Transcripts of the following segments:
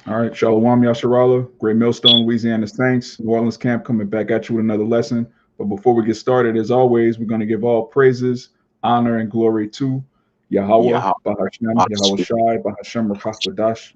All right, Shalom Yasharala, Great Millstone, Louisiana Saints, New Orleans camp coming back at you with another lesson. But before we get started, as always, we're going to give all praises, honor, and glory to Yahweh, Yeah, Bahashem, Yahweh Shai, Bahashem Rakakadash,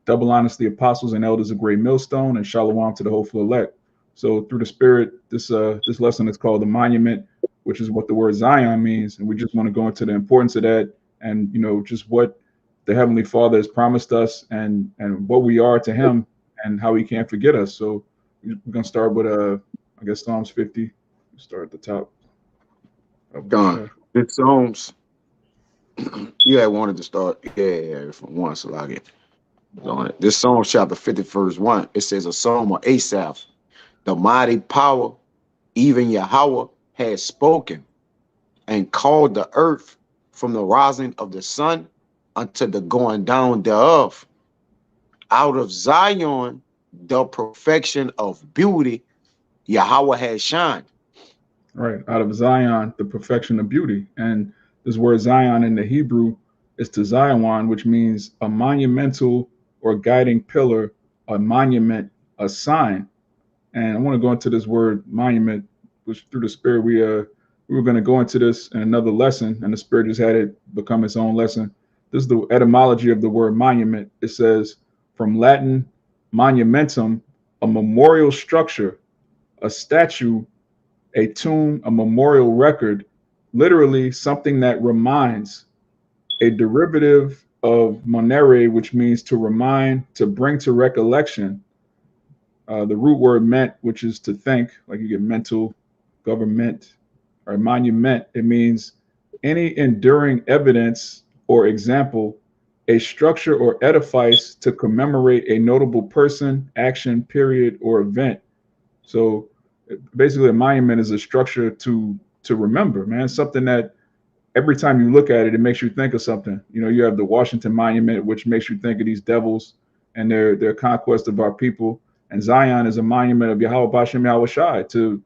double honors the apostles and elders of Great Millstone, and Shalom to the hopeful elect. So through the Spirit, this lesson is called the Monument, which is what the word Zion means, and we just want to go into the importance of that, and just what the Heavenly Father has promised us, and what we are to Him, and how He can't forget us. So we're gonna start with I guess Psalms 50. Start at the top. gone. This Psalms, you had wanted to start, yeah, from one, so I get on it. This Psalms chapter 50, verse 1, it says a psalm of Asaph, the mighty power, even Yahweh has spoken and called the earth from the rising of the sun unto the going down thereof. Out of Zion, the perfection of beauty, Yahweh has shined. Right, out of Zion, the perfection of beauty. And this word Zion in the Hebrew is to Zion, which means a monumental or guiding pillar, a monument, a sign. And I want to go into this word monument, which through the Spirit we were going to go into this in another lesson, and the Spirit just had it become its own lesson. This is the etymology of the word monument. It says from Latin monumentum, a memorial structure, a statue, a tomb, a memorial record, literally something that reminds, a derivative of monere, which means to remind, to bring to recollection. The root word meant, which is to think, like you get mental, government, or monument. It means any enduring evidence or example, a structure or edifice to commemorate a notable person, action, period, or event. So basically, a monument is a structure to remember, man. Something that every time you look at it, it makes you think of something. You have the Washington Monument, which makes you think of these devils and their conquest of our people. And Zion is a monument of Yahweh Bashem Yahweh Shai to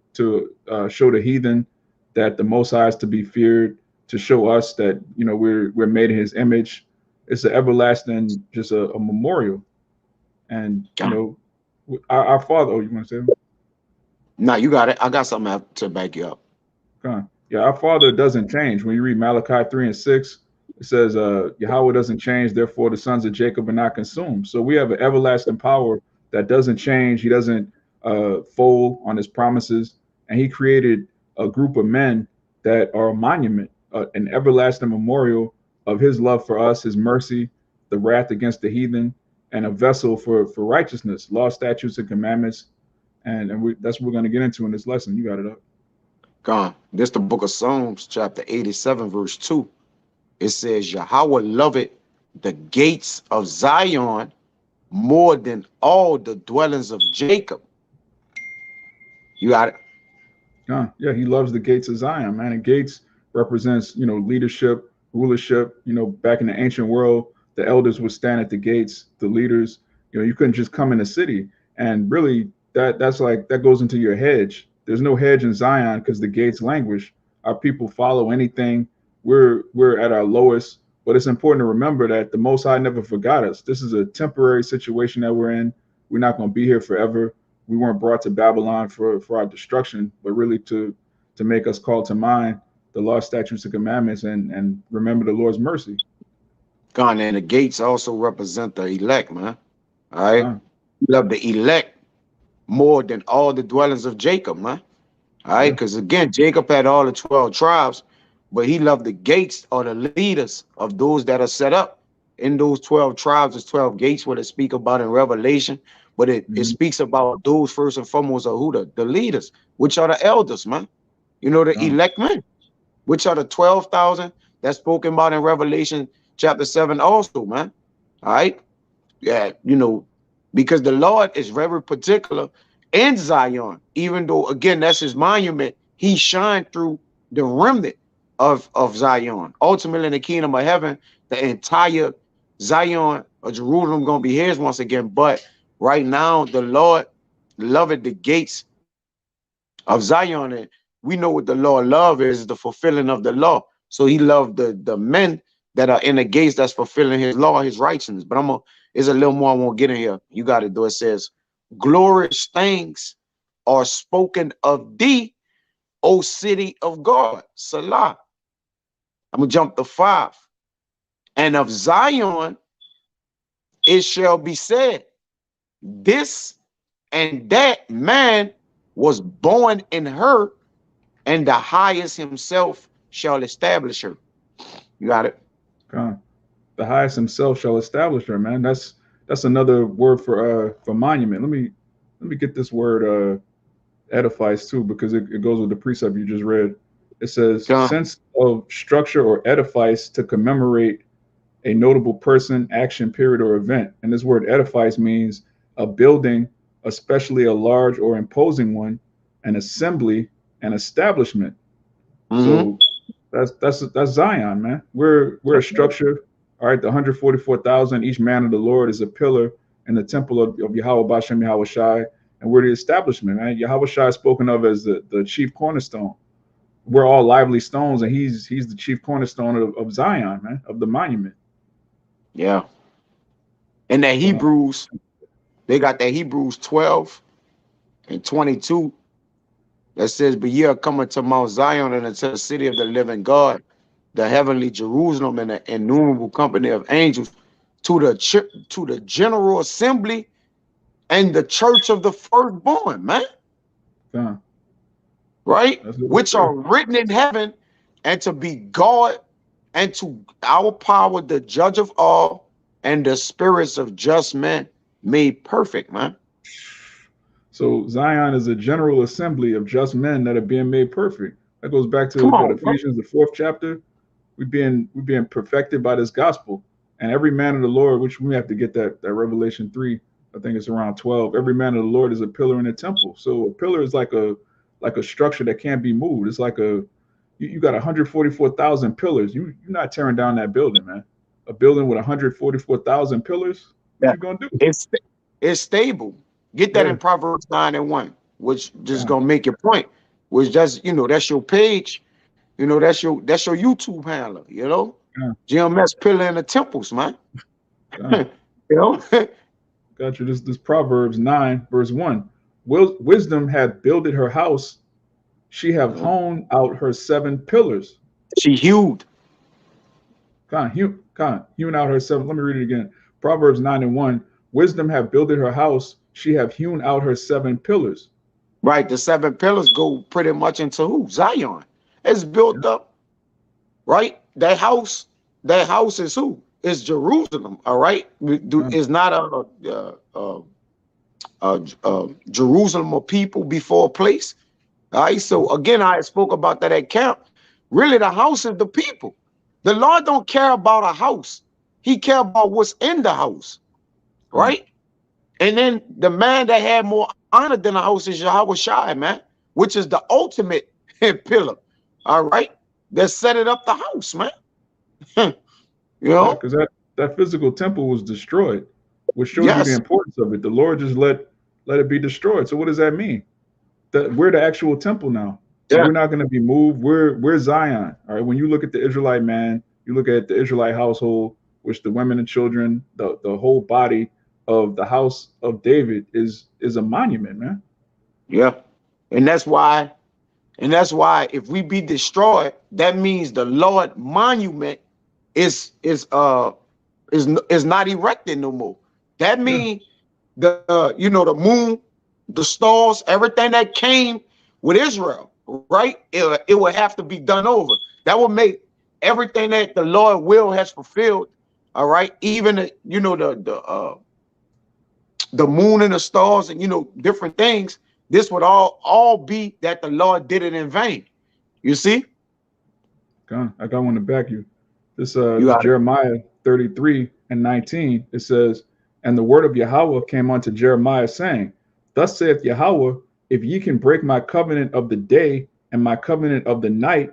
show the heathen that the Most High is to be feared, to show us that we're made in His image. It's an everlasting, just a memorial. And our Father. Oh, you want to say? Now you got it. I got something to back you up. Yeah, our Father doesn't change. When you read Malachi 3 and 6, it says, Yahweh doesn't change, therefore the sons of Jacob are not consumed. So we have an everlasting power that doesn't change. He doesn't fold on His promises. And He created a group of men that are a monument, an everlasting memorial of His love for us, His mercy, the wrath against the heathen, and a vessel for righteousness, law, statutes, and commandments. And that's what we're going to get into in this lesson. You got it up. Gone. This the book of Psalms, chapter 87, verse 2. It says, Yahweh loveth the gates of Zion more than all the dwellings of Jacob. You got it? Yeah, He loves the gates of Zion, man. And gates represents, leadership, rulership. Back in the ancient world, the elders would stand at the gates, the leaders. You couldn't just come in the city. And really, that's like that goes into your hedge. There's no hedge in Zion because the gates languish. Our people follow anything. We're at our lowest. But it's important to remember that the Most High never forgot us. This is a temporary situation that we're in. We're not going to be here forever. We weren't brought to Babylon for our destruction, but really to make us call to mind the law, statutes, and commandments, and remember the Lord's mercy. Gone. And the gates also represent the elect, man. All right. God, You love the elect more than all the dwellings of Jacob, man. All right. yeah, Because again, Jacob had all the 12 tribes, but he loved the gates or the leaders of those that are set up in those 12 tribes. There's 12 gates what it speak about in Revelation, but it mm-hmm. speaks about those first and foremost are who the leaders, which are the elders, man. You know, the God, elect men, which are the 12,000 that's spoken about in Revelation chapter 7 also, man. All right. Yeah, because the Lord is very particular in Zion, even though again that's his monument, he shined through the remnant of Zion. Ultimately in the kingdom of heaven, the entire Zion or Jerusalem gonna be his once again. But right now, the Lord loveth the gates of Zion, and we know what the Lord love is the fulfilling of the law. So he loved the men that are in the gates that's fulfilling his law, his righteousness. But there's a little more I won't get in here. You got it though. It says, glorious things are spoken of thee, O city of God. Salah. I'm gonna jump to 5. And of Zion it shall be said, this and that man was born in her, and the highest himself shall establish her. You got it? God, the highest himself shall establish her, man. That's another word for monument. Let me get this word edifies too, because it goes with the precept you just read. It says God. sense of structure or edifice to commemorate a notable person, action, period, or event. And this word edifice means a building, especially a large or imposing one, an assembly, an establishment. So that's Zion, man. We're a structure. All right, the 144,000, each man of the Lord is a pillar in the temple of Yahweh Bashem Yahweh Shai, and we're the establishment, man. Yahweh Shai is spoken of as the chief cornerstone. We're all lively stones, and he's the chief cornerstone of Zion, man, of the monument. Yeah. And that Hebrews, they got that Hebrews 12 and 22 that says, but ye are coming to Mount Zion and to the city of the living God, the heavenly Jerusalem, and the innumerable company of angels, to the general assembly and the church of the firstborn, man. Yeah. Right? Which are written in heaven, and to be God, and to our power, the judge of all, and the spirits of just men made perfect, man. So Zion is a general assembly of just men that are being made perfect. That goes back to what Ephesians, the 4th chapter. We're being perfected by this gospel. And every man of the Lord, which we have to get that Revelation 3, I think it's around 12. Every man of the Lord is a pillar in the temple. So a pillar is like a structure that can't be moved. It's like you got 144,000 pillars. You're not tearing down that building, man. A building with 144,000 pillars. What you gonna do? It's stable. Get that in Proverbs 9 and 1, which just gonna make your point. Which that's that's your page. That's your YouTube handler. GMS pillar in the temples, man. Got you. This Proverbs 9 verse 1. Wisdom hath builded her house. She have hewn out her 7 pillars. She hewed. Hewn out her 7. Let me read it again. Proverbs 9 and 1. Wisdom have builded her house. She have hewn out her 7 pillars. Right. The 7 pillars go pretty much into who? Zion. It's built up. Right. That house is who? It's Jerusalem. All right. It's not Jerusalem of people before a place. All right. So again, I spoke about that at camp. Really, the house is the people. The Lord don't care about a house. He care about what's in the house. Right. And then the man that had more honor than a house is Yahweh Shai, man, which is the ultimate pillar. All right. That set it up the house, man. Because that physical temple was destroyed, which shows you the importance of it. The Lord just let it be destroyed. So what does that mean? That we're the actual temple now. So we're not going to be moved. We're Zion. All right. When you look at the Israelite man, you look at the Israelite household, which the women and children, the whole body of the house of David is a monument, man. Yeah. And that's why if we be destroyed, that means the Lord monument is not erected no more. That means the moon, the stars, everything that came with Israel, right? It would have to be done over. That will make everything that the Lord will has fulfilled. All right. Even the moon and the stars and different things. This would all be that the Lord did it in vain. You see? I got one to back you. This is Jeremiah 33 and 19. It says, and the word of Yahweh came unto Jeremiah, saying, thus saith Yahweh, if ye can break my covenant of the day and my covenant of the night,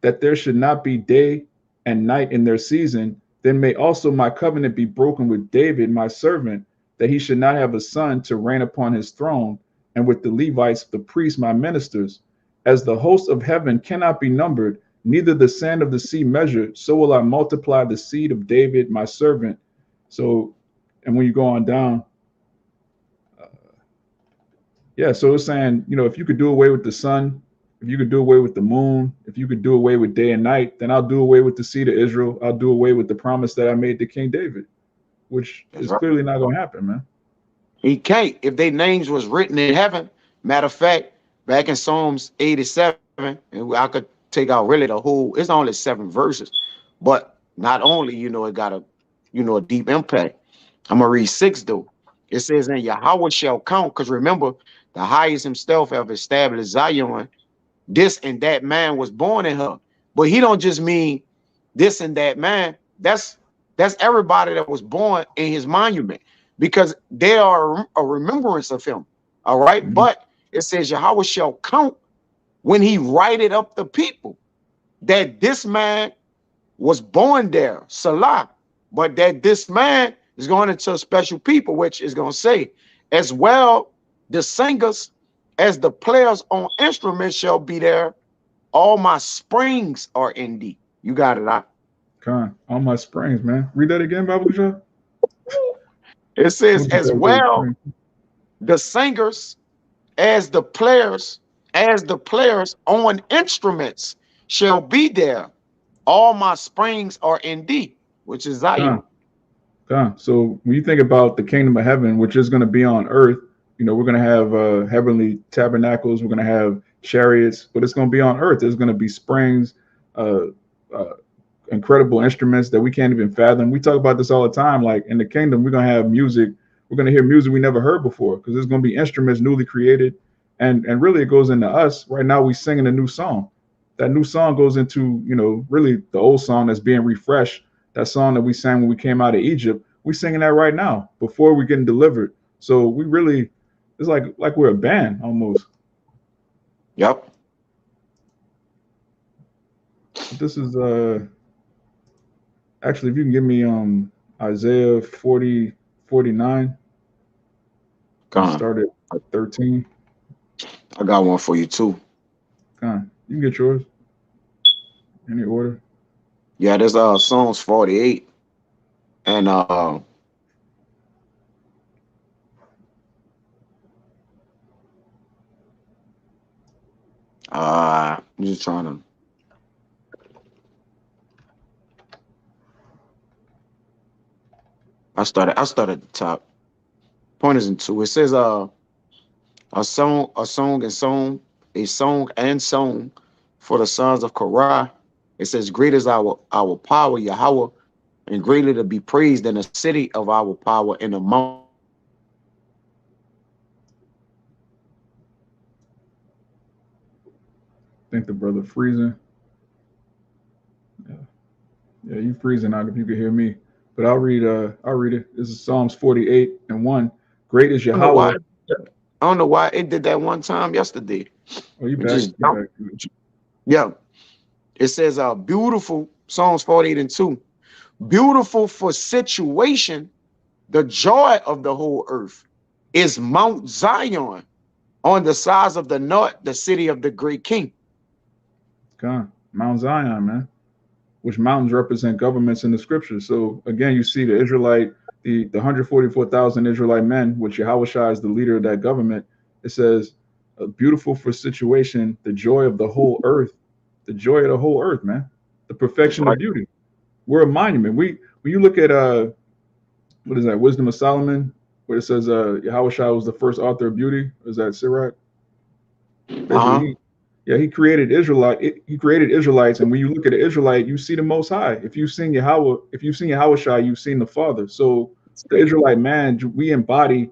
that there should not be day and night in their season, then may also my covenant be broken with David, my servant, that he should not have a son to reign upon his throne, and with the Levites, the priests, my ministers. As the host of heaven cannot be numbered, neither the sand of the sea measured, so will I multiply the seed of David, my servant. So, and when you go on down, uh, yeah, so it's saying, if you could do away with the sun, if you could do away with the moon, if you could do away with day and night, then I'll do away with the seed of Israel. I'll do away with the promise that I made to King David, which That's is right. clearly not going to happen, man. He can't. If their names was written in heaven, matter of fact, back in Psalms 87, and I could take out really the whole, it's only 7 verses, but not only, it got a deep impact. I'm gonna read 6 though. It says, and Yahweh shall count, because remember, the highest himself have established Zion. This and that man was born in her. But he don't just mean this and that man. That's everybody that was born in his monument, because they are a remembrance of him. All right. Mhm. But it says Yahweh shall count when he righted up the people, that this man was born there, Salah, but that this man is going into a special people, which is going to say, as well, the singers as the players on instruments shall be there. All my springs are in thee. You got it out. Con, all my springs, man. Read that again, Bible Joe. It says, What you as got with well, springs? the singers as the players on instruments shall be there. All my springs are in thee, which is Con, Zion. con. So when you think about the kingdom of heaven, which is going to be on earth, we're going to have heavenly tabernacles. We're going to have chariots, but it's going to be on earth. There's going to be springs, uh, uh, incredible instruments that we can't even fathom. We talk about this all the time. Like in the kingdom, we're gonna have music. We're gonna hear music we never heard before because there's gonna be instruments newly created, and really it goes into us right now. We singing a new song. That new song goes into really the old song that's being refreshed. That song that we sang when we came out of Egypt. We singing that right now before we're getting delivered. So we really, it's like we're a band almost. Yep. This is actually, if you can give me Isaiah 40:49 and Con. start at 13. I got one for you too. You can get yours. Any order. Yeah, there's Psalms 48. And I'm just trying to. I started at the top. Point is in two. It says a song and song for the sons of Korah. It says, great is our power, Yahweh, and greatly to be praised in the city of our power, in the mountain of our glory. I think the brother freezing. Yeah, yeah, you freezing out if you could hear me. But I'll read it. This is Psalms 48:1. Great is I don't know why. Yahweh. I don't know why it did that one time yesterday. Oh, you It back? just You jumped. back? Yeah. It says beautiful, Psalms 48:2. Beautiful for situation, the joy of the whole earth is Mount Zion on the sides of the north, the city of the great king. Come Mount Zion, man. Which mountains represent governments in the scriptures. So again, you see the Israelite, the 144,000 Israelite men, which Yahushua is the leader of that government. It says, beautiful for situation, the joy of the whole earth, the joy of the whole earth, man, the That's perfection of right. beauty. We're a monument. When you look at what is that, Wisdom of Solomon, where it says Yahushua was the first author of beauty. Is that Sirach? Basically, Uh-huh. he created He created Israelites, and when you look at the Israelite, you see the Most High. If you've seen Yahweh, you've seen the Father. So the Israelite man, we embody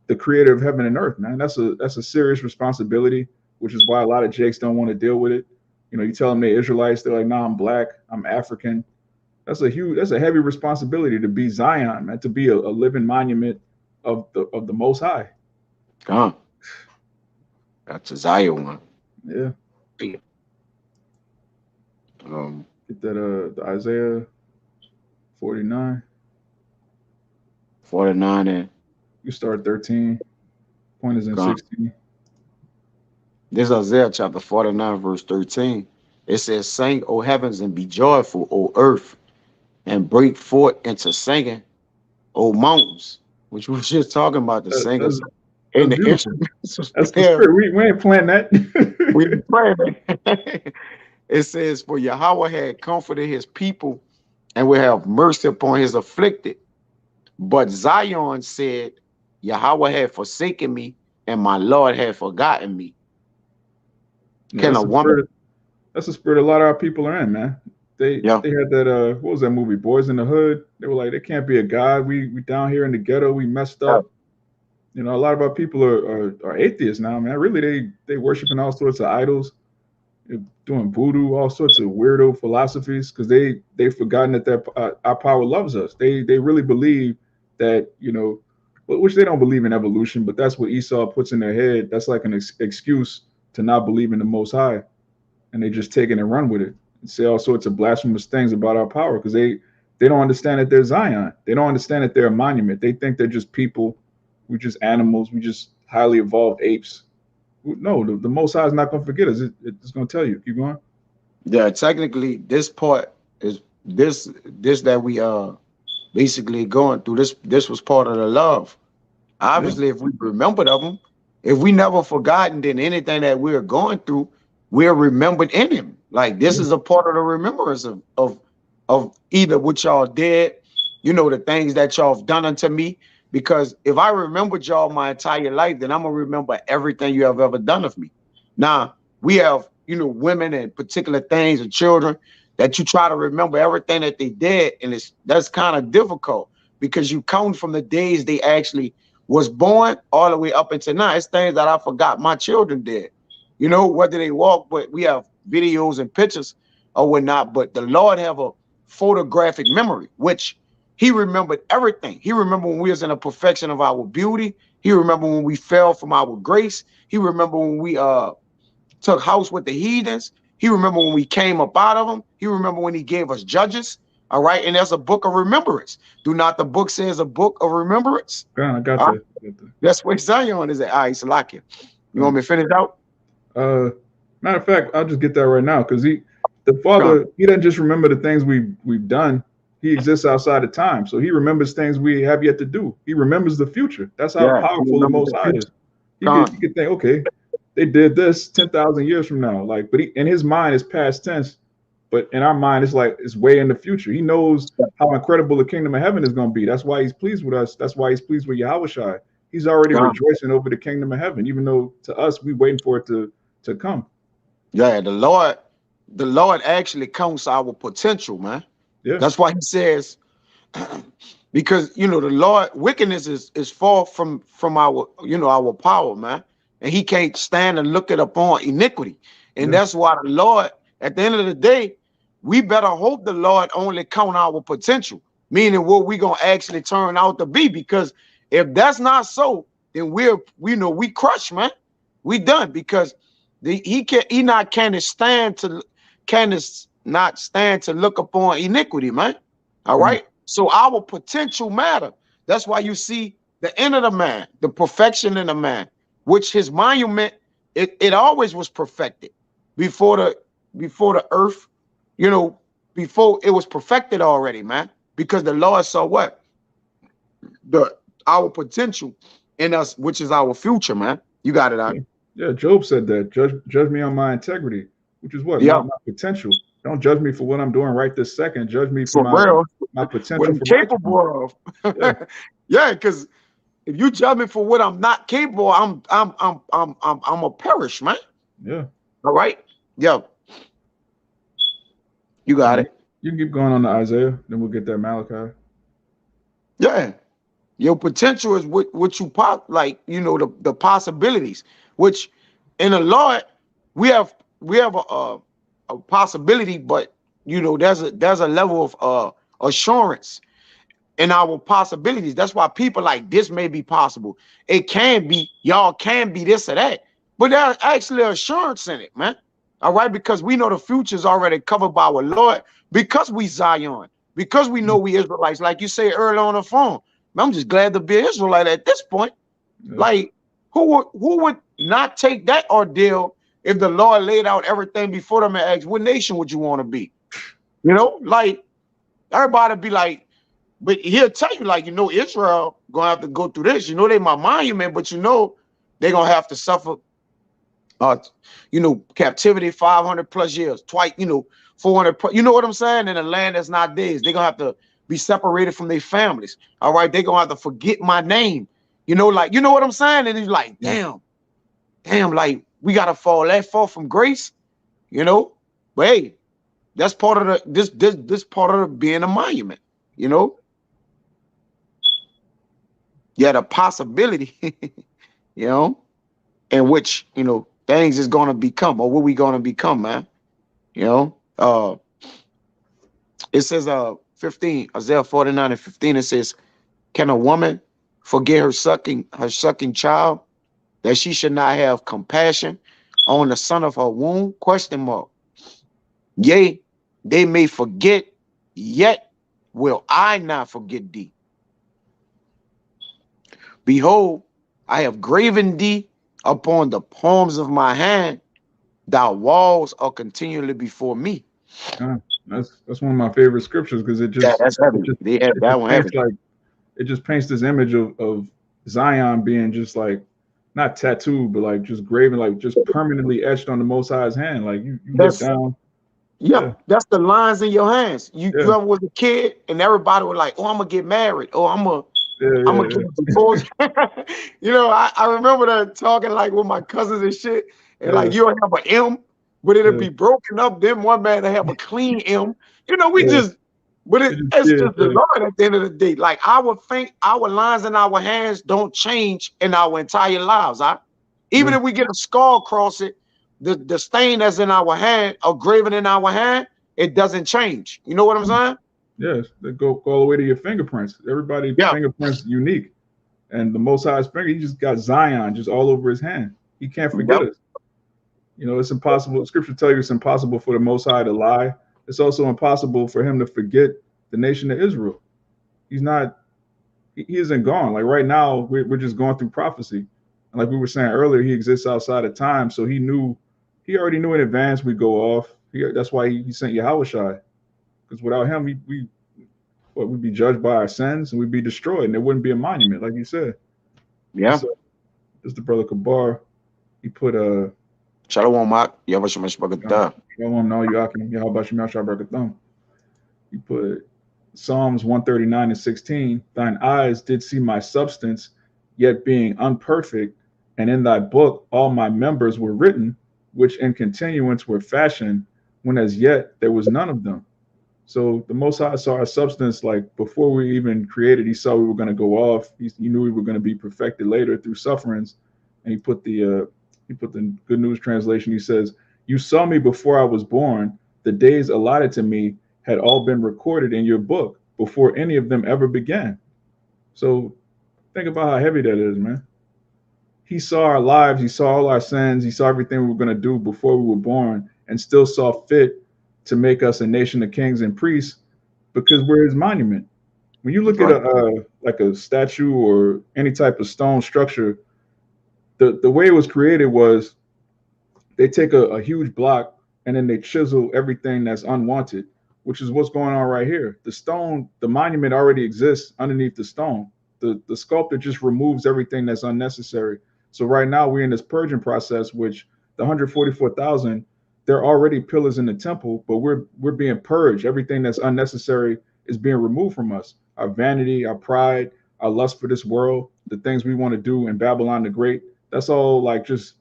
the Creator of heaven and earth, man. That's a serious responsibility, which is why a lot of Jakes don't want to deal with it. You tell them they're Israelites, they're like, "Nah, I'm black, I'm African." That's a heavy responsibility to be Zion, man, to be a living monument of the Most High. Uh-huh. That's a Zion one. Yeah, Um, get that the Isaiah 49. 49 and You start 13. Point is in gone. 16. This is Isaiah chapter 49, verse 13. It says, "Sing, O heavens, and be joyful, O earth, and break forth into singing, O mountains," which we was just talking about the singers and That's the beautiful. instruments was That's the prepared. spirit. We ain't playing that. We pray. It says, "For Yahweh had comforted his people and will have mercy upon his afflicted. But Zion said, Yahweh had forsaken me, and my Lord had forgotten me." Yeah, Can a that's the woman? spirit. That's the spirit a lot of our people are in, man. Yeah. They had that what was that movie, Boys in the Hood? They were like, there can't be a God. We down here in the ghetto, we messed Yeah. up. You know, a lot of our people are atheists now, man. Really, they worshiping all sorts of idols, doing voodoo, all sorts of weirdo philosophies, because they've forgotten that our power loves us. They really believe that, you know, which they don't believe in evolution, but that's what Esau puts in their head. That's like an excuse to not believe in the Most High, and they just take it and run with it and say all sorts of blasphemous things about our power, because they don't understand that they're Zion. They don't understand that they're a monument. They think they're just people. We're just animals. We just highly evolved apes. No, the Most High is not going to forget us. It's going to tell you. Keep going. Yeah, technically, this part is this that we basically going through. This was part of the love. Yeah, Obviously, if we remembered of them, if we never forgotten, then anything that we're going through, we're remembered in him. Like this yeah, is a part of the remembrance of either what y'all did, you know, the things that y'all have done unto me. Because if I remembered y'all my entire life, then I'm gonna remember everything you have ever done of me. Now we have, you know, women and particular things and children that you try to remember everything that they did, and that's kind of difficult because you count from the days they actually was born all the way up until now. It's things that I forgot my children did. You know, whether they walk, but we have videos and pictures or whatnot. But the Lord have a photographic memory, which he remembered everything. He remembered when we was in a perfection of our beauty. He remembered when we fell from our grace. He remembered when we took house with the heathens. He remembered when we came up out of them. He remembered when he gave us judges. All right. And there's a book of remembrance. Do not the book says a book of remembrance? I got All right? that. I got that. That's where Zion is at. All right, Salakia. You want me to finish out? Uh, matter of fact, I'll just get that right now, because the Come. Father, he doesn't just remember the things we've done. He exists outside of time, so he remembers things we have yet to do. He remembers the future. That's how Yeah, you powerful the remember Most the High is. future. Come. You could think, okay, they did this 10,000 years from now, like, but in his mind, it's past tense. But in our mind, it's like it's way in the future. He knows how incredible the kingdom of heaven is going to be. That's why he's pleased with us. That's why he's pleased with Yahweh Shai. He's already Come. rejoicing over the kingdom of heaven, even though to us we waiting for it to come. Yeah, the Lord actually counts our potential, man. Yeah, That's why he says, because you know the Lord wickedness is far from our, you know, our power, man, and he can't stand and look it upon iniquity, and yeah, that's why the Lord, at the end of the day, we better hope the Lord only count our potential, meaning what we gonna actually turn out to be, because if that's not so, then we know we crush, man, we done, because he not can not stand to look upon iniquity, man. All God, right. So our potential matter. That's why you see the end of the man, the perfection in the man, which his monument, it always was perfected before the earth, you know, before it was perfected already, man. Because the Lord saw what? The our potential in us, which is our future, man. You got it out. yeah, yeah. Job said that. Judge me on my integrity, which is what Yeah, my potential. Don't judge me for what I'm doing right this second. Judge me for for real. my What potential I'm for righteousness. capable Yeah, of. Yeah, because if you judge me for what I'm not capable, I'm a perish, man. yeah. All right. Yo, you All got right, it. you can keep going on to Isaiah, then we'll get that Malachi. Yeah. Your potential is what you like, you know, the possibilities, which in the Lord, we have a possibility, but you know, there's a level of assurance in our possibilities. That's why people like this may be possible. It can be, y'all can be this or that, but there's actually assurance in it, man. All right, because we know the future is already covered by our Lord, because we Zion, because we know we Israelites. Like you say earlier on the phone, man, I'm just glad to be an Israelite at this point. Yeah, Like, who would not take that ordeal if the Lord laid out everything before them and asked, what nation would you want to be? You know, like everybody be like, but he'll tell you, like, Israel gonna have to go through this. They my monument, but they're gonna have to suffer captivity 500 plus years, twice, 400, you know what I'm saying? In a land that's not theirs. They're gonna have to be separated from their families. All right, they're gonna have to forget my name. Like, you know what I'm saying? And he's like, damn, like we gotta fall from grace, But hey, that's part of this part of the being a monument, Yeah, the possibility, in which, things is gonna become, or what we gonna become, man. It says 15, Isaiah 49:15, it says, can a woman forget her sucking child, that she should not have compassion on the son of her womb? Question mark. Yea, they may forget, yet will I not forget thee. Behold, I have graven thee upon the palms of my hand. Thy walls are continually before me. That's one of my favorite scriptures, because that's heavy. They have that one heavy. It just paints this image of Zion being just like not tattooed, but like just graven, like just permanently etched on the Most High's hand. Like you look down. Yeah, that's the lines in your hands. You ever was a kid and everybody was like, "Oh, I'm gonna get married. Oh, I'm gonna get divorced." I remember that talking like with my cousins and shit, and like you'll have an M, but it'll be broken up. Then one man to have a clean M. But it's just the Lord at the end of the day. Like our lines in our hands don't change in our entire lives. Even if we get a skull across it, the stain that's in our hand, or graven in our hand, it doesn't change. You know what I'm saying? Yes, they go all the way to your fingerprints. Everybody's fingerprints unique. And the Most High's finger, he just got Zion just all over his hand. He can't forget us. It's impossible. Scripture tells you it's impossible for the Most High to lie. It's also impossible for him to forget the nation of Israel. He isn't gone. Like right now, we're just going through prophecy. And like we were saying earlier, he exists outside of time. So he already knew in advance we'd go off. That's why he sent Yahushua. Because without him, we'd be judged by our sins and we'd be destroyed, and there wouldn't be a monument, like you said. Yeah. So, this is the brother Kabar. He put Shalom, Mark. Shalom, no, he put Psalms 139:16. Thine eyes did see my substance, yet being unperfect, and in thy book all my members were written, which in continuance were fashioned, when as yet there was none of them. So the Most High saw our substance, like before we even created. He saw we were going to go off. He knew we were going to be perfected later through sufferings. And he put the Good News translation. He says, "You saw me before I was born. The days allotted to me had all been recorded in your book before any of them ever began." So think about how heavy that is, man. He saw our lives. He saw all our sins. He saw everything we were going to do before we were born, and still saw fit to make us a nation of kings and priests, because we're his monument. When you look at a statue or any type of stone structure, the way it was created was they take a huge block and then they chisel everything that's unwanted, which is what's going on right here. The stone, the monument already exists underneath the stone. The sculptor just removes everything that's unnecessary. So right now we're in this purging process, which the 144,000, they're already pillars in the temple, but we're being purged. Everything that's unnecessary is being removed from us. Our vanity, our pride, our lust for this world, the things we want to do in Babylon the Great, that's all like just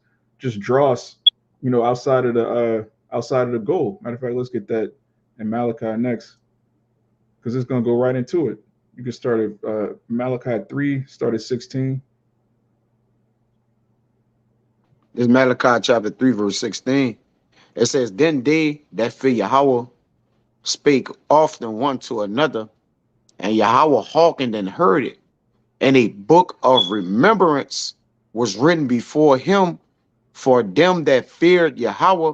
dross, outside of the goal. Matter of fact, let's get that in Malachi next, because it's gonna go right into it. You can start at Malachi 3, start at 16. This is Malachi chapter 3, verse 16. It says, "Then they that fear Yahweh spake often one to another, and Yahweh hearkened and heard it. And a book of remembrance was written before him for them that feared Yahweh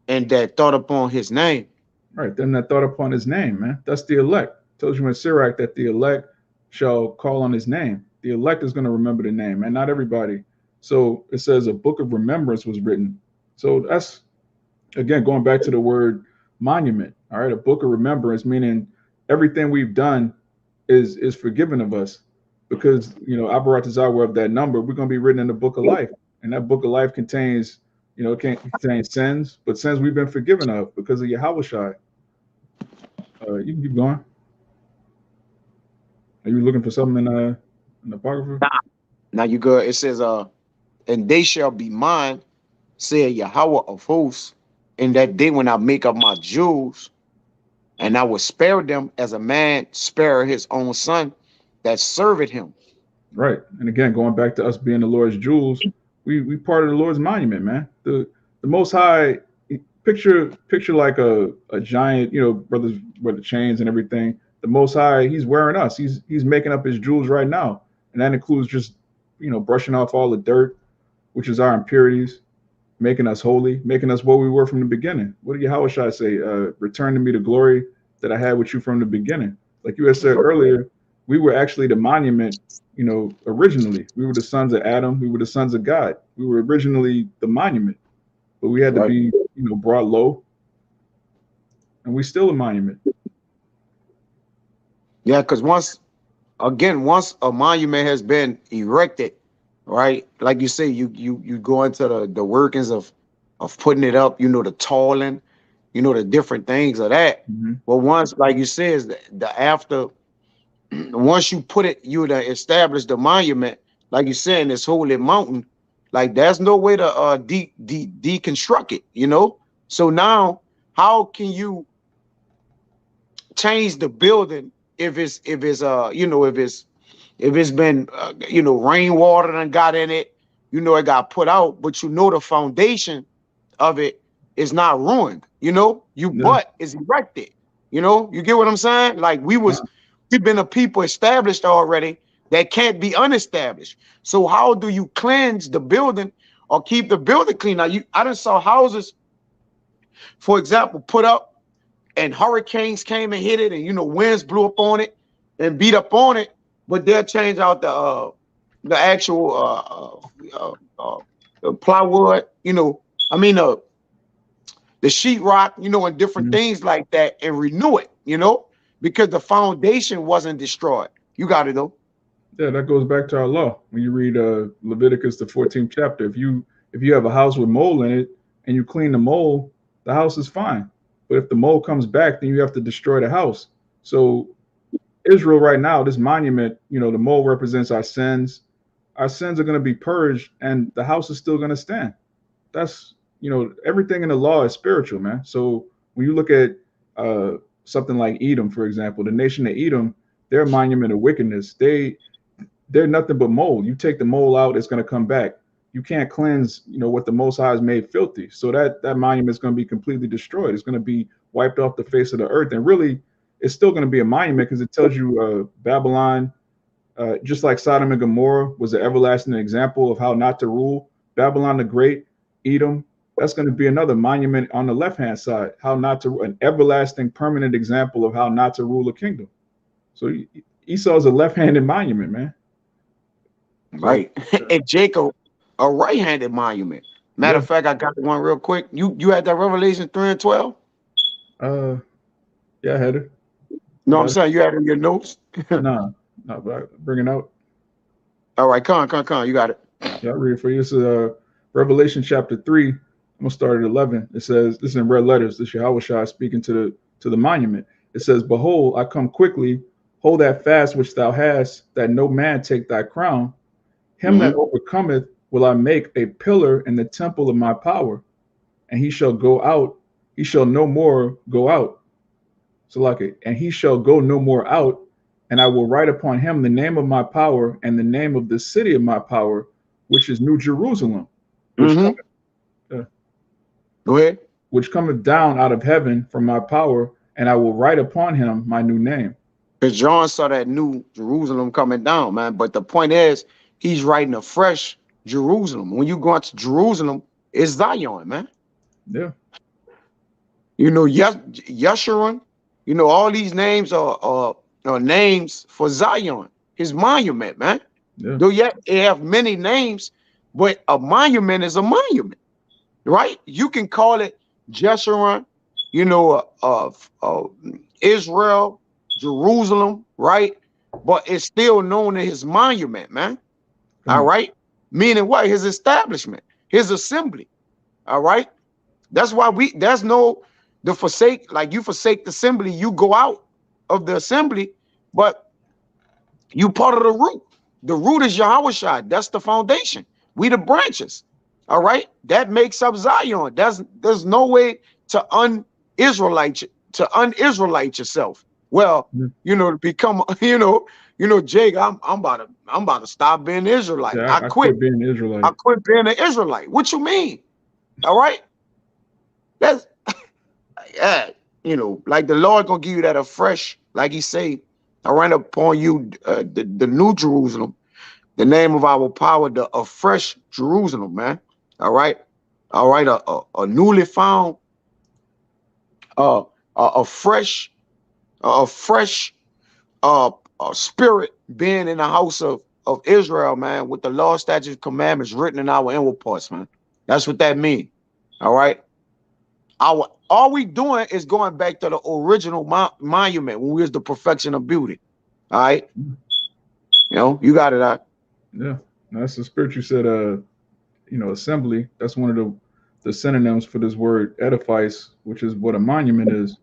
and that thought upon his name." Right, them that thought upon his name, man. That's the elect. Tells you in Sirach that the elect shall call on his name. The elect is going to remember the name, and not everybody. So it says a book of remembrance was written. So that's again going back to the word monument. All right, a book of remembrance, meaning everything we've done is forgiven of us, because Abaratazar of that number, we're going to be written in the book of life, and that book of life contains, it can't contain sins, but sins we've been forgiven of because of Yahweh Shai. You can keep going. Are you looking for something in the apocrypha? Now you go. It says, and they shall be mine, said Yahweh of hosts, in that day when I make up my jewels, and I will spare them as a man spare his own son that serveth him. Right. And again, going back to us being the Lord's jewels, we part of the Lord's monument, man. The Most High, picture like a giant, brothers with the chains and everything. The Most High, He's wearing us. He's making up His jewels right now, and that includes just brushing off all the dirt, which is our impurities, making us holy, making us what we were from the beginning. What did Yahweh Shai say? Return to me the glory that I had with you from the beginning. Like you had said earlier, we were actually the monument, originally. We were the sons of Adam. We were the sons of God. We were originally the monument, but we had to be, brought low, and we still a monument. Yeah, because once a monument has been erected, right? Like you say, you go into the workings of putting it up, the tolling, the different things of that. Mm-hmm. Well, once, like you said, the after, once you put it, you to establish the monument, like you said, in this holy mountain, like there's no way to deconstruct it, So now, how can you change the building if it's if it's been rainwater and got in it, it got put out, but the foundation of it is not ruined, but is erected. You get what I'm saying? Like we've been a people established already that can't be unestablished. So how do you cleanse the building or keep the building clean? Now I done saw houses, for example, put up and hurricanes came and hit it, and winds blew up on it and beat up on it, but they'll change out the actual plywood, the sheetrock, and different things like that, and renew it, because the foundation wasn't destroyed. You got it though. Yeah, that goes back to our law. When you read Leviticus, the 14th chapter, if you have a house with mold in it and you clean the mold, the house is fine. But if the mold comes back, then you have to destroy the house. So Israel right now, this monument, the mold represents our sins. Our sins are going to be purged, and the house is still going to stand. That's, everything in the law is spiritual, man. So when you look at something like Edom, for example, the nation of Edom, they're a monument of wickedness. They're nothing but mold. You take the mold out, it's going to come back. You can't cleanse, what the Most High has made filthy. So that monument is going to be completely destroyed. It's going to be wiped off the face of the earth. And really, it's still going to be a monument because it tells you Babylon, just like Sodom and Gomorrah was an everlasting example of how not to rule. Babylon the Great, Edom, that's going to be another monument on the left-hand side, how not to, an everlasting permanent example of how not to rule a kingdom. So Esau is a left-handed monument, man. Right. And Jacob, a right-handed monument. Matter of fact, I got one real quick. You had that Revelation 3 and 12? Yeah, I had it. No, I'm saying you had it in your notes? No, bring it out. All right, come on. You got it. Yeah, I'll read it for you. This is Revelation chapter 3. I'm going to start at 11. It says, this is in red letters. This is Yahweh Shai speaking to the monument. It says, behold, I come quickly. Hold that fast which thou hast, that no man take thy crown. Him that overcometh will I make a pillar in the temple of my power, and he shall go out. He shall no more go out. So like it, and he shall go no more out, and I will write upon him the name of my power and the name of the city of my power, which is New Jerusalem, which go ahead, which cometh down out of heaven from my power, and I will write upon him my new name. Because John saw that New Jerusalem coming down, man. But the point is, he's writing a fresh Jerusalem. When you go into Jerusalem, it's Zion, man. Yeah. Yeshurun, all these names are names for Zion, his monument, man. Yeah. Though yet it have many names, but a monument is a monument. right? You can call it Jeshurun, you know, Israel, Jerusalem, right? But it's still known as his monument, man. All right. Meaning what? His establishment, his assembly. All right. That's why there's no, the forsake, like you forsake the assembly, you go out of the assembly, but you part of the root. The root is Yahweh Shai. That's the foundation. We the branches. All right. That makes up Zion. There's no way to un-Israelite yourself. Well, you know, to become, Jake, I'm about to stop being Israelite. Yeah, I I quit. quit being Israelite. I quit being an Israelite. What you mean? All right. That's yeah, like the Lord gonna give you that afresh, like he say, I ran upon you the new Jerusalem, the name of our power, the afresh Jerusalem, man. All right. All right, a newly found, a fresh, uh, spirit being in the house of Israel, man, with the law, statutes, commandments written in our inward parts, man. That's what that means. All right. All we doing is going back to the original monument when we was the perfection of beauty. All right. You got it out. Yeah. That's the spirit you said, assembly. That's one of the synonyms for this word edifice, which is what a monument is.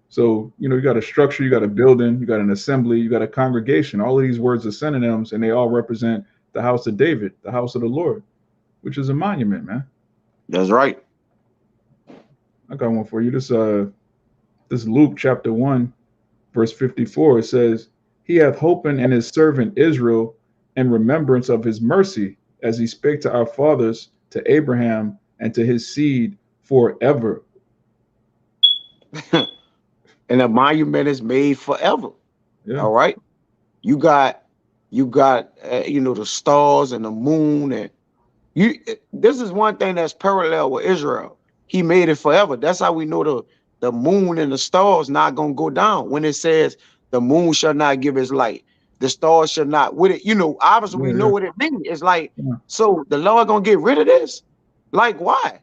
So, you got a structure, you got a building, you got an assembly, you got a congregation. All of these words are synonyms, and they all represent the house of David, the house of the Lord, which is a monument, man. That's right. I got one for you. This Luke chapter 1, verse 54, it says, He hath holpen in his servant Israel in remembrance of his mercy, as he spake to our fathers, to Abraham, and to his seed forever. And a monument is made forever. Yeah. All right. You got the stars and the moon, and this is one thing that's parallel with Israel. He made it forever. That's how we know the moon and the stars not gonna go down. When it says the moon shall not give its light, the stars shall not with it. Obviously we know what it means. It's like, so the Lord gonna get rid of this? Like, why?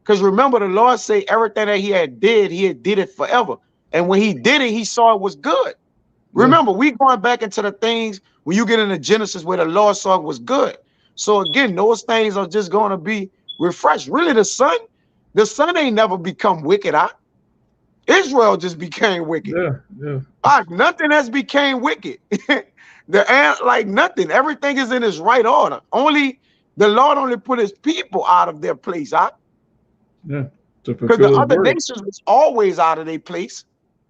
Because remember, the Lord say everything that he had did it forever. And when he did it, he saw it was good. Remember, we going back into the things when you get into Genesis where the Lord saw it was good. So again, those things are just going to be refreshed. Really, the sun ain't never become wicked. Israel just became wicked. Nothing has became wicked. Like nothing. Everything is in its right order. Only the Lord only put his people out of their place. Yeah. Because the other nations was always out of their place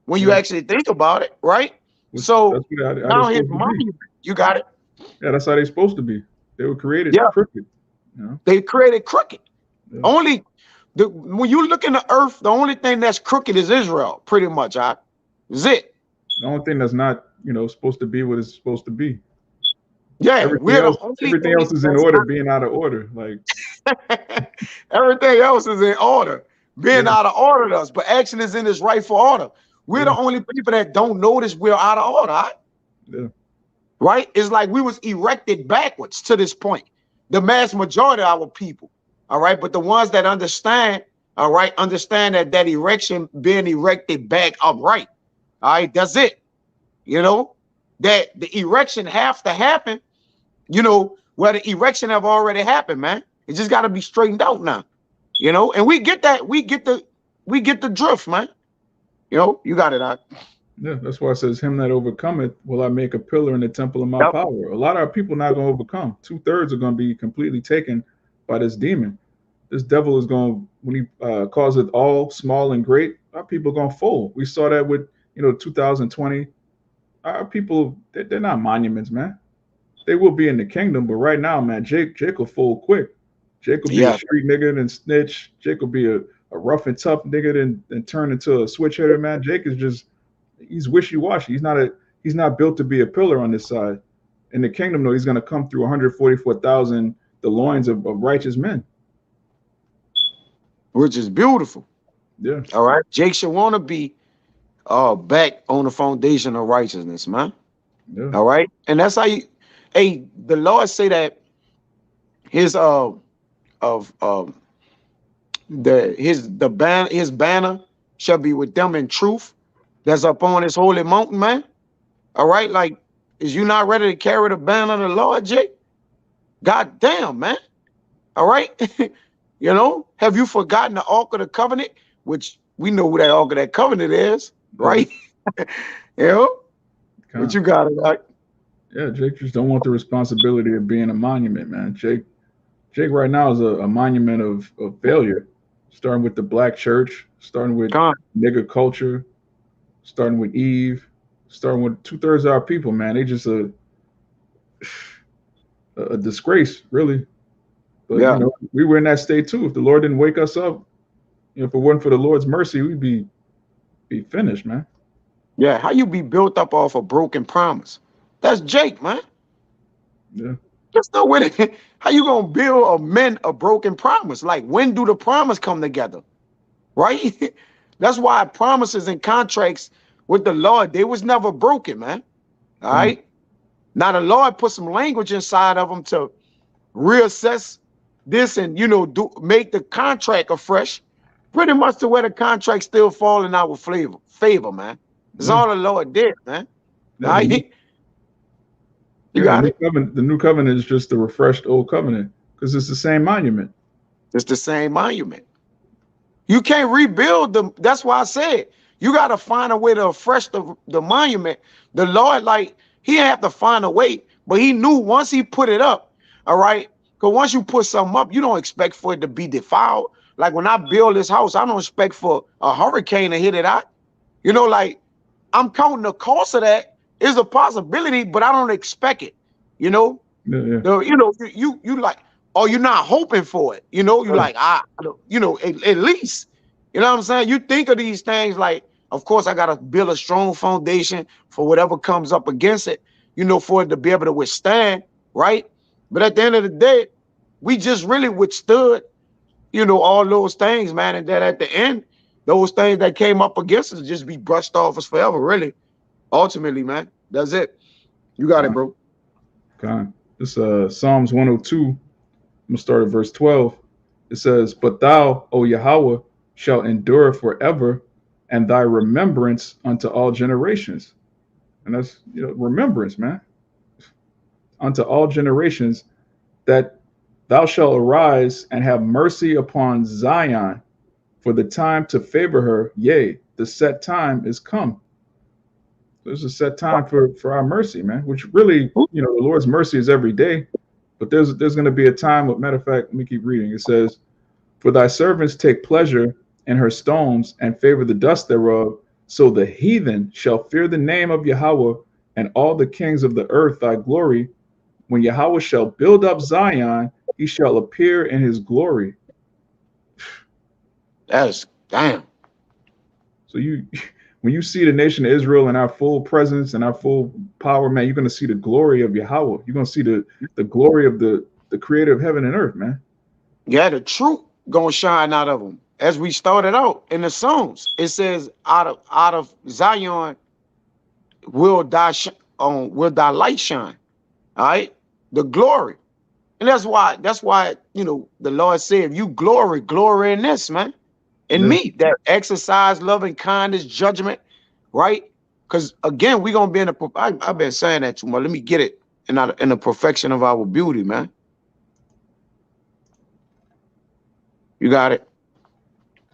when you actually think about it, right? So now his monument, you got it. Yeah, that's how they're supposed to be. They were created crooked. They created crooked. Only when you look in the earth, the only thing that's crooked is Israel, pretty much. Is it? The only thing that's not, supposed to be what it's supposed to be. Yeah, everything else is in order, being out of order. Like everything else is in order, being out of order us, but action is in its rightful order. We're the only people that don't notice we're out of order. Right? It's like we was erected backwards to this point. The mass majority of our people. All right. But the ones that understand, all right, understand that erection being erected back upright. All right. That's it. That the erection have to happen, where the erection have already happened, man. It just got to be straightened out now. And we get that. We get the drift, man. You got it out. Yeah, that's why it says, Him that overcometh will I make a pillar in the temple of my power. A lot of our people not going to overcome. 2/3 are going to be completely taken by this demon. This devil is going to, when he calls it all small and great, our people are going to fold. We saw that with, 2020. Our people, they're not monuments, man. They will be in the kingdom, but right now, man, Jake will fold quick. Jake will be a street nigga and snitch. Jake will be a rough and tough nigga and turn into a switch hitter, man. Jake is just, he's wishy-washy. He's not built to be a pillar on this side. In the kingdom, though, he's going to come through 144,000, the loins of righteous men. Which is beautiful. Yeah. All right. Jake should want to be back on the foundation of righteousness, man. Yeah. All right. And that's how the Lord say that his his banner shall be with them in truth. That's upon his holy mountain, man. All right, like, is you not ready to carry the banner of the Lord, Jake? God damn, man. All right. You know, have you forgotten the Ark of the Covenant, which we know who that Ark of that Covenant is, right? You know, what you got it, like? Yeah, Jake just don't want the responsibility of being a monument, man. Jake right now is a monument of failure, starting with the black church, starting with Con, nigger culture, starting with Eve, starting with 2/3 of our people, man. They just a disgrace, really. But yeah, we were in that state too. If the Lord didn't wake us up, if it wasn't for the Lord's mercy, we'd be finished, man. yeah. How you be built up off a broken promise? That's Jake, man. Yeah. There's no way. How you gonna build or mend a broken promise? Like, when do the promise come together? Right? That's why promises and contracts with the Lord, they was never broken, man. All Come, right. Now the Lord put some language inside of them to reassess this and do make the contract afresh. Pretty much to where the contract still fall in our favor, man. That's yeah. all the Lord did, man. All Yeah, right. You yeah, got it. the new covenant is just the refreshed old covenant because it's the same monument. It's the same monument. You can't rebuild them. That's why I said you got to find a way to refresh the monument. The Lord, like, he didn't have to find a way, but he knew once he put it up, all right? Because once you put something up, you don't expect for it to be defiled. Like, when I build this house, I don't expect for a hurricane to hit it out. Like, I'm counting the cost of that is a possibility, but I don't expect it. You know, Yeah, yeah. you like, or you're not hoping for it. You Right. like, at least, what I'm saying? You think of these things like, of course, I got to build a strong foundation for whatever comes up against it, for it to be able to withstand, right? But at the end of the day, we just really withstood, all those things, man. And then at the end, those things that came up against us just be brushed off us forever, really. Ultimately, man. That's it. You got it, bro. God. This Psalms 102. I'm gonna start at verse 12. It says, "But thou, O Yahweh, shalt endure forever, and thy remembrance unto all generations." And that's remembrance, man. Unto all generations, that thou shalt arise and have mercy upon Zion, for the time to favor her, yea, the set time is come. There's a set time for our mercy, man. Which really, the Lord's mercy is every day. But there's going to be a time. Matter of fact, let me keep reading. It says, "For thy servants take pleasure in her stones and favor the dust thereof. So the heathen shall fear the name of Yahweh, and all the kings of the earth thy glory. When Yahweh shall build up Zion, he shall appear in his glory." That's damn. So when you see the nation of Israel in our full presence and our full power, man, you're going to see the glory of Yahweh. You're going to see the glory of the creator of heaven and earth, man. Yeah, the truth gonna shine out of them. As we started out in the Psalms, it says, out of Zion will thy light shine. All right, the glory. And that's why the Lord said, if you glory in this, man, in Yeah. me, that exercise loving kindness, judgment, right? Because again, we're gonna be in I've been saying that too much. Let me get it in the perfection of our beauty, man. You got it.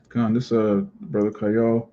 Come on, this brother Kayal,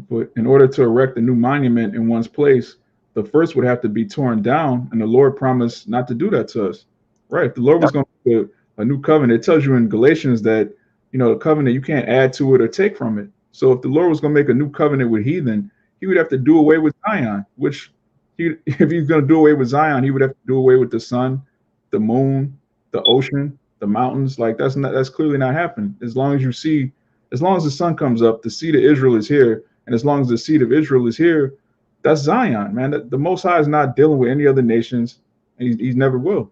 put, in order to erect a new monument in one's place, the first would have to be torn down, and the Lord promised not to do that to us. Right? If the Lord was going to do a new covenant, it tells you in Galatians that the covenant you can't add to it or take from it. So if the Lord was going to make a new covenant with heathen, he would have to do away with Zion, which if he's going to do away with Zion, he would have to do away with the sun, the moon, the ocean, the mountains. Like that's clearly not happening. As long as the sun comes up, the seed of Israel is here, and as long as the seed of Israel is here, that's Zion, man. The Most High is not dealing with any other nations, and he never will.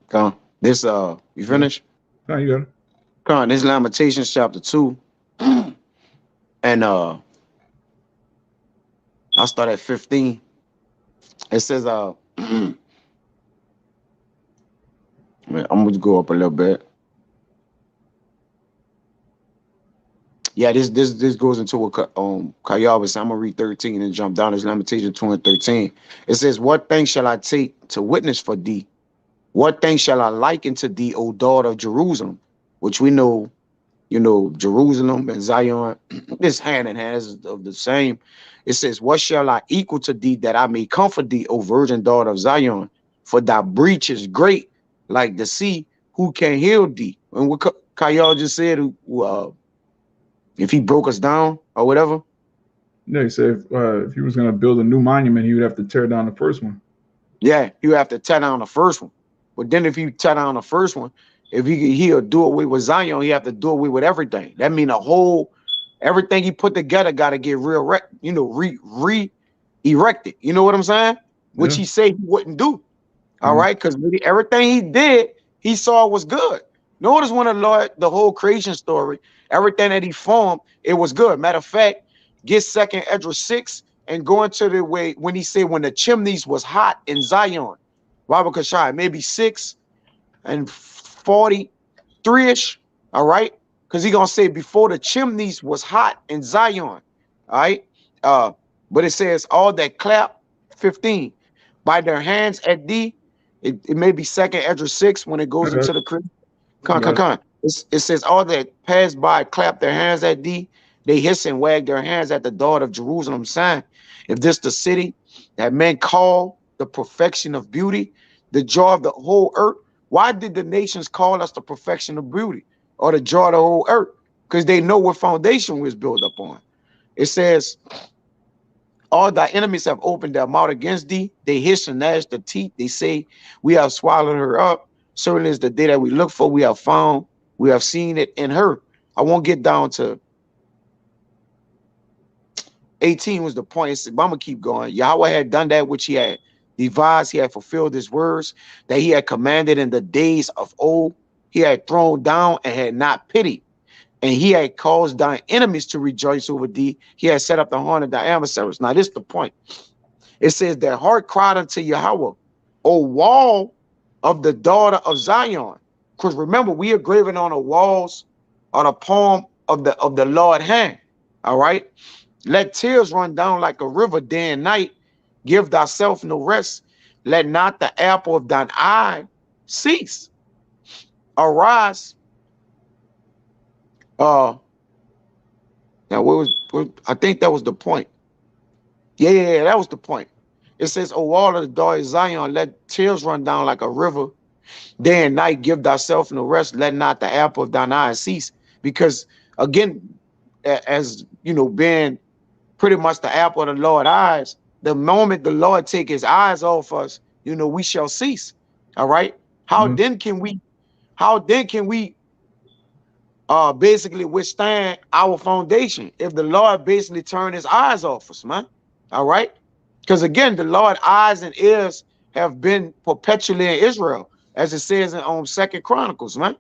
Come. This you finished? No, you got it. Come. This Lamentations chapter 2. And I'll start at 15. It says I'm gonna go up a little bit. Yeah, this goes into what Kayal was saying. I'm gonna read 13 and jump down. It's Lamentation 2 and 13. It says, "What thing shall I take to witness for thee? What thing shall I liken to thee, O daughter of Jerusalem?" Which we know, Jerusalem and Zion is hand in hand, is of the same. It says, "What shall I equal to thee that I may comfort thee, O virgin daughter of Zion? For thy breach is great, like the sea. Who can heal thee?" And what Kayal just said, if he broke us down or whatever. Yeah, he said if he was going to build a new monument, he would have to tear down the first one. Yeah, you have to tear down the first one. But then if you tear down the first one, if he'll do away with Zion, he have to do away with everything. That mean everything he put together got to get erected. You know what I'm saying? Which Yeah. he said he wouldn't do. All right, because everything he did, he saw was good. Notice when the whole creation story, everything that he formed, it was good. Matter of fact, get 2nd Esdras 6 and go into the way when he said when the chimneys was hot in Zion. Bible Kashai, maybe 6 and 43-ish. All right, because he gonna say before the chimneys was hot in Zion. All right, but it says all that clap 15 by their hands at thee. It may be 2nd Esdras 6 when it goes into the crib. It says all that pass by clap their hands at thee. They hiss and wag their hands at the daughter of Jerusalem, saying, "If this the city that men call the perfection of beauty, the joy of the whole earth." Why did the nations call us the perfection of beauty or the joy of the whole earth? Because they know what foundation was built upon. It says, "All thy enemies have opened their mouth against thee. They hiss and gnash their teeth. They say, we have swallowed her up. Certainly is the day that we look for. We have found, we have seen it in her." I won't get down to 18 was the point. But I'm going to keep going. Yahweh had done that which he had devised. He had fulfilled his words that he had commanded in the days of old. He had thrown down and had not pitied. And he had caused thine enemies to rejoice over thee. He had set up the horn of thy adversaries. Now, this is the point. It says, "Their heart cried unto Yahweh, O wall of the daughter of Zion." Because remember, we are graven on the walls or the palm of the Lord hand. All right. "Let tears run down like a river day and night. Give thyself no rest. Let not the apple of thine eye cease. Arise." Now I think that was the point. Yeah, that was the point. It says, "O wall of the daughter of Zion, let tears run down like a river. Day and night give thyself no rest. Let not the apple of thine eye cease." Because again, as you know, being pretty much the apple of the Lord's eyes, the moment the Lord take his eyes off us, we shall cease. All right. How then can we basically withstand our foundation if the Lord basically turn his eyes off us, man? All right. Because again, the Lord's eyes and ears have been perpetually in Israel, as it says in 2nd Chronicles, man.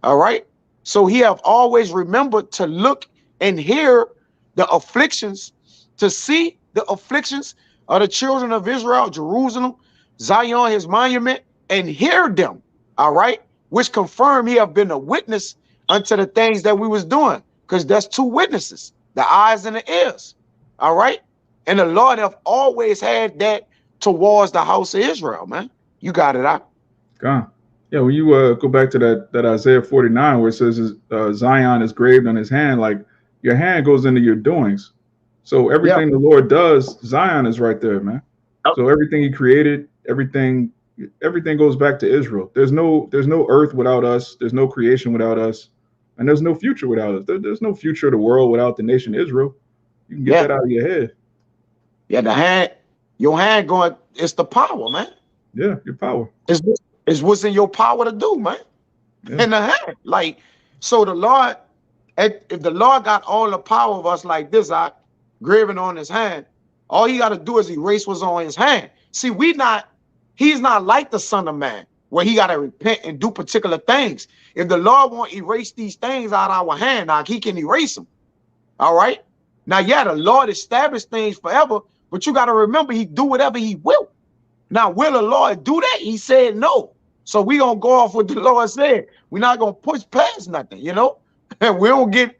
All right. So he have always remembered to look and hear the afflictions, to see the afflictions of the children of Israel, Jerusalem, Zion, his monument, and hear them. All right. Which confirm he have been a witness unto the things that we was doing. Because that's two witnesses, the eyes and the ears. All right. And the Lord have always had that towards the house of Israel, man. You got it out. God. Yeah, when you go back to that Isaiah 49 where it says Zion is graved on his hand, like your hand goes into your doings. So everything the Lord does, Zion is right there, man. So everything he created, everything goes back to Israel. There's no earth without us. There's no creation without us. And there's no future without us. There's no future of the world without the nation Israel. You can get that out of your head. Yeah, your hand going, it's the power, man. Yeah, your power. It's what's in your power to do, man. Yeah. In the hand. Like, so the Lord, if the Lord got all the power of us like this, graven on his hand, all he got to do is erase what's on his hand. See, he's not like the Son of Man, where he got to repent and do particular things. If the Lord won't erase these things out of our hand, like he can erase them. All right. Now, yeah, the Lord established things forever, but you got to remember he do whatever he will. Now, will the Lord do that? He said no. So we gonna go off what the Lord said. We're not gonna push past nothing, And we don't get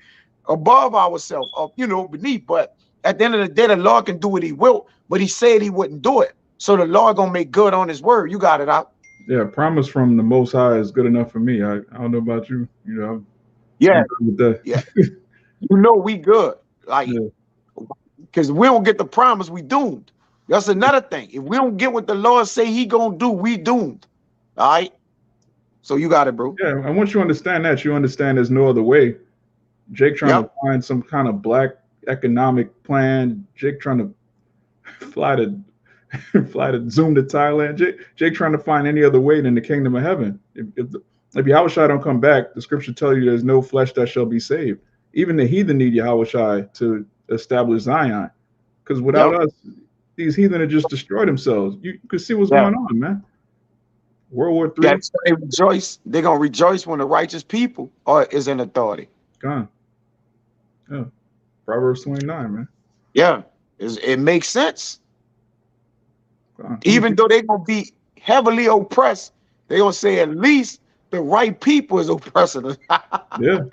above ourselves, you know, beneath. But at the end of the day, the Lord can do what he will, but he said he wouldn't do it. So the Lord gonna make good on his word. You got it out. Yeah, promise from the Most High is good enough for me. I don't know about you. You know, Yeah, I'm good with that. yeah. You know we good. Like, Yeah, because we don't get the promise, we doomed. That's another thing. If we don't get what the Lord say he gonna do, we doomed. All right. So you got it, bro. yeah. And once you understand that, you understand there's no other way. Jake trying to Yep. find some kind of black economic plan. Jake trying to fly to fly to Zoom to Thailand. Jake trying to find any other way than the kingdom of heaven. If Yahushua don't come back, the scripture tell you there's no flesh that shall be saved. Even the heathen need Yahushua to establish Zion. Because without Yep. us, these heathen have just destroyed themselves. You can see what's Yeah. going on, man. World War Yeah. Three, So they rejoice. They're gonna rejoice when the righteous people is in authority. gone. Yeah. Proverbs 29, man. Yeah. It makes sense. Gone. Even though they're gonna be heavily oppressed, they're gonna say at least the right people is oppressing us. Yeah.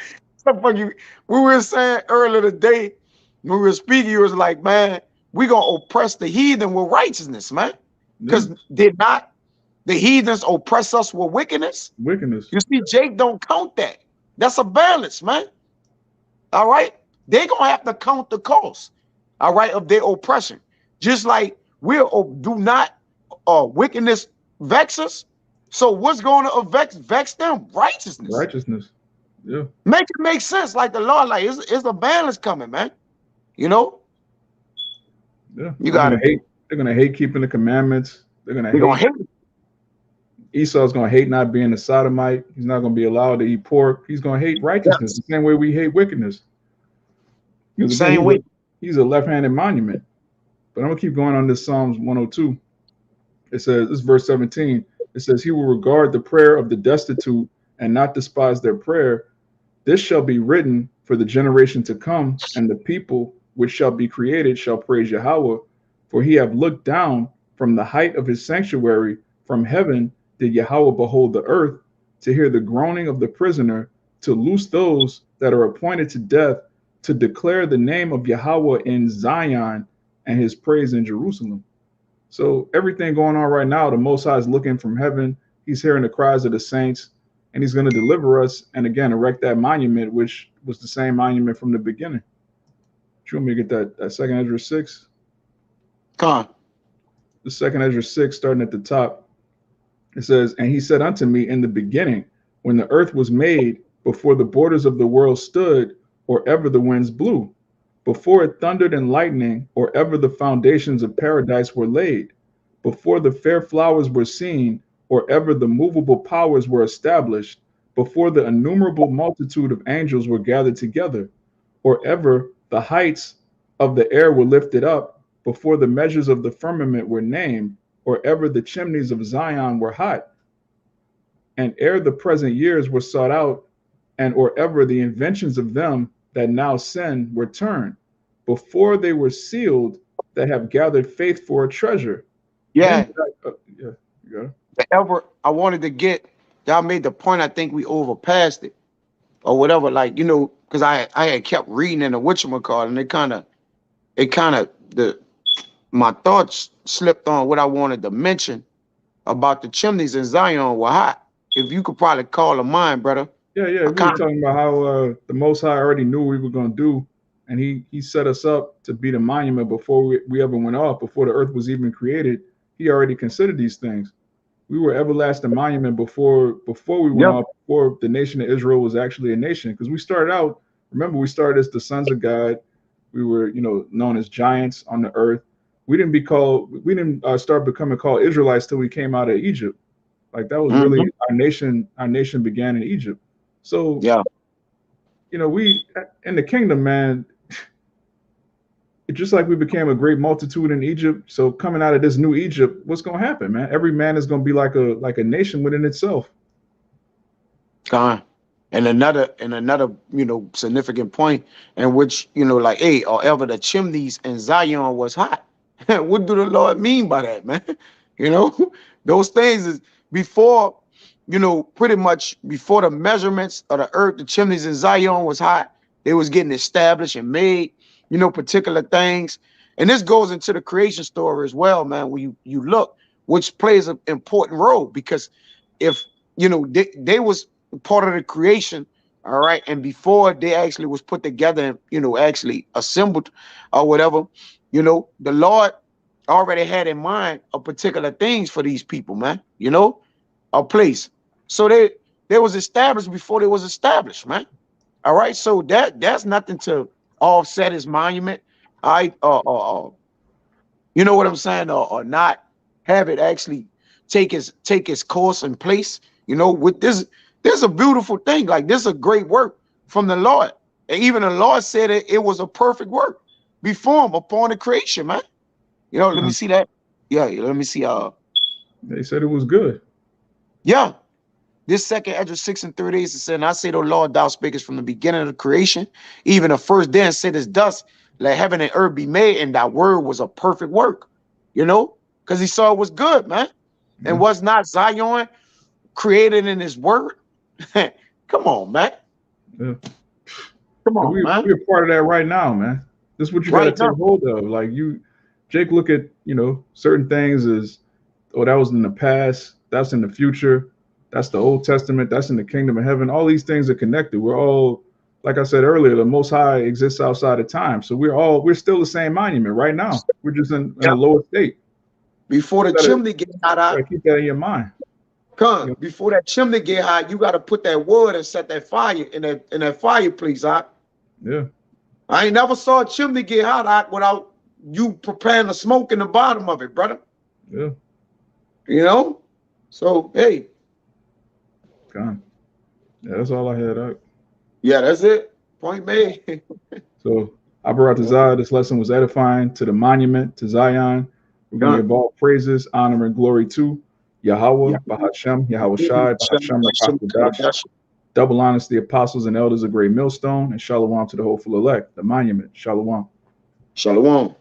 We were saying earlier today when we were speaking, you was like, man, we gonna oppress the heathen with righteousness, man. Yeah. Because did not the heathens oppress us with wickedness? Wickedness. You see, Jake don't count that. That's a balance, man. All right. They're gonna have to count the cost, all right, of their oppression. Just like we'll do not wickedness vex us. So what's going to vex them? Righteousness. Righteousness. Yeah. Make it make sense. Like the Lord, like it's a balance coming, man. You know, Yeah. you They're got gonna it. hate. They're gonna hate keeping the commandments. They're gonna They're gonna hate. hate it. Esau's gonna hate not being a sodomite. He's not gonna be allowed to eat pork. He's gonna hate righteousness Yes. the same way we hate wickedness. Because again, Same way. he's a left-handed monument. But I'm gonna keep going on this Psalms 102. It says, this is verse 17. It says, he will regard the prayer of the destitute and not despise their prayer. This shall be written for the generation to come, and the people which shall be created shall praise Yahweh. For he have looked down from the height of his sanctuary, from heaven did Yahweh behold the earth, to hear the groaning of the prisoner, to loose those that are appointed to death, to declare the name of Yahweh in Zion and his praise in Jerusalem. So everything going on right now, the Most High is looking from heaven. He's hearing the cries of the saints, and he's going to deliver us and again erect that monument, which was the same monument from the beginning. Do you want me to get that second Ezra 6? Come on. The second Ezra 6, starting at the top. It says, and he said unto me in the beginning, when the earth was made, before the borders of the world stood, or ever the winds blew, before it thundered and lightning, or ever the foundations of paradise were laid, before the fair flowers were seen, or ever the movable powers were established, before the innumerable multitude of angels were gathered together, or ever the heights of the air were lifted up, before the measures of the firmament were named, or ever the chimneys of Zion were hot, and ere the present years were sought out, and or ever the inventions of them that now sin were turned, before they were sealed that have gathered faith for a treasure. Then Yeah. yeah, you got it. Ever I wanted to get, y'all made the point. I think we overpassed it or whatever. Like, you know, because I had kept reading in the whatchamacallit, and it kind of the my thoughts slipped on what I wanted to mention about the chimneys in Zion were hot. If you could probably call them mine, brother. Yeah. I We were kind of talking about how the Most High already knew what we were going to do, and he set us up to be the monument before we ever went off, before the earth was even created. He already considered these things. We were everlasting monument before we went Yep. off, before the nation of Israel was actually a nation. Because we started out, remember, we started as the sons of God. We were, known as giants on the earth. We didn't start becoming called Israelites till we came out of Egypt. Like that was really Mhm. our nation. Our nation began in Egypt. So, Yeah. we in the kingdom, man, just like we became a great multitude in Egypt. So coming out of this new Egypt, what's going to happen, man? Every man is going to be like a nation within itself. Gone. And another, significant point in which, like, hey, or ever the chimneys in Zion was hot. What do the Lord mean by that, man? You know, those things is before, pretty much before the measurements of the earth, the chimneys in Zion was hot. They was getting established and made, you know, particular things. And this goes into the creation story as well, man. When you look, which plays an important role, because if you know they was part of the creation, all right, and before they actually was put together and you know actually assembled or whatever, you know, the Lord already had in mind a particular things for these people, man. You know, a place. So they was established before they was established, man. All right, so that's nothing to offset his monument. I you know what I'm saying, or not have it actually take its course and place. You know, with this a beautiful thing. Like this is a great work from the Lord, and even the Lord said it was a perfect work before him upon the creation, man. You know, let me see that. Yeah, let me see. They said it was good. Yeah. This second Ezra 6:38 is saying, I say, the Lord, thou speakest from the beginning of the creation, even the first day, and saidest thus, let heaven and earth be made, and thy word was a perfect work, you know, because he saw it was good, man. Yeah. And was not Zion created in his word? Come on, man. Yeah. Come on, man. We're part of that right now, man. This is what you got to take hold of. Like Jake, look at, you know, certain things as, oh, that was in the past, that's in the future, that's the Old Testament, that's in the kingdom of heaven. All these things are connected. We're all, like I said earlier, the Most High exists outside of time. So we're still the same monument right now. We're just in a lower state. Before the chimney get hot, keep that in your mind. Before that chimney get hot, you got to put that wood and set that fire in that fireplace, Yeah. I ain't never saw a chimney get hot without you preparing the smoke in the bottom of it, brother. Yeah. You know? So, hey. God. Yeah, that's all I had. Yeah, that's it. Point made. So, Abaratazah, this lesson was edifying to the monument, to Zion. We're going to give all praises, honor, and glory to Yahweh, Bahashem, Yahweh Shai, Bahashem, Rakakadash. Double honors the apostles and elders of Great Millstone, and Shalom to the hopeful elect, the monument. Shalom. Shalom.